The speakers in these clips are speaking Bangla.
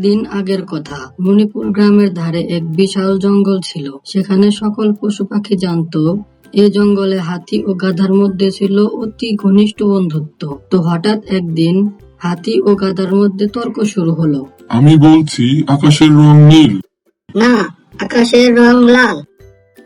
দিন আগের কথা। মণিপুর গ্রামের ধারে এক বিশাল জঙ্গল ছিল। সেখানে সকল পশু পাখি জানত এই জঙ্গলে হাতি ও গাধার মধ্যে ছিল অতি ঘনিষ্ঠ বন্ধুত্ব। তো হঠাৎ একদিন হাতি ও গাধার মধ্যে তর্ক শুরু হলো। আমি বলছি আকাশের রং নীল। না, আকাশের রং লাল।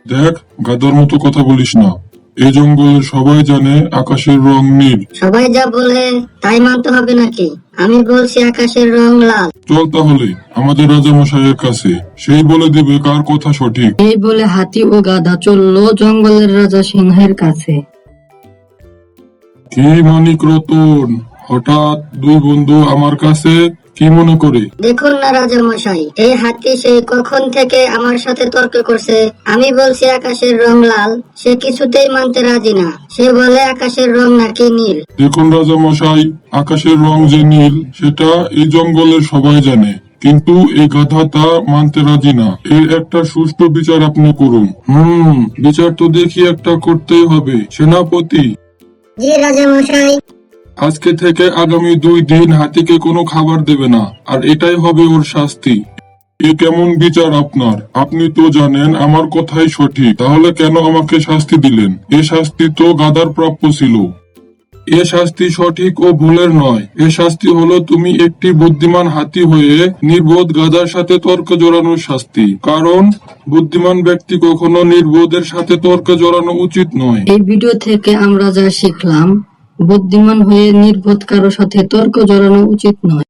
দেখ, গাধার মতো কথা বলিস না। এই জঙ্গলের সবাই জানে আকাশের রং নীল। সবাই যা বলে তাই মানতে হবে নাকি? আমি বলছি আকাশের রং লাল। চল তাহলে আমাদের রাজামশাইয়ের কাছে, সেই বলে দেবে কার কথা সঠিক। এই বলে হাতি ও গাধা চলল জঙ্গলের রাজা সিংহের কাছে। কি মানিক রতন, হঠাৎ দুই বন্ধু আমার কাছে, কি মনে করে? দেখুন না রাজা মশাই, এই হাতি সে কখন থেকে আমার সাথে তর্ক করছে। আমি বলছি আকাশের রং লাল, সে কিছুতেই মানতে রাজি না। সে বলে আকাশের রং নাকি নীল। দেখুন রাজামশাই, আকাশের রং যে নীল সেটা এই জঙ্গলের সবাই জানে, কিন্তু এই গাধা তা মানতে রাজি না। এর একটা সুষ্ঠু বিচার আপনি করুন। বিচার তো দেখি একটা করতেই হবে। সেনাপতি, জি রাজা মশাই। আজকে থেকে আগামী 2 দিন হাতিকে কোনো খাবার দেবে না, আর এটাই হবে ওর শাস্তি। এ কেমন বিচার আপনার? আপনি তো জানেন আমার কথাই সঠিক, তাহলে কেন আমাকে শাস্তি দিলেন? এ শাস্তি তো গাধার প্রাপ্য ছিল। এ শাস্তি সঠিক ও ভুলের নয়। এ শাস্তি হলো তুমি একটি বুদ্ধিমান হাতি হয়ে নির্বোধ গাধার সাথে তর্ক জড়ানোর শাস্তি। কারণ বুদ্ধিমান ব্যক্তি কখনো নির্বোধের সাথে তর্ক জড়ানো উচিত নয়। এই ভিডিও থেকে আমরা যা শিখলাম, বুদ্ধিমান হয়ে নির্বোধ কারো সাথে তর্ক জড়ানো উচিত নয়।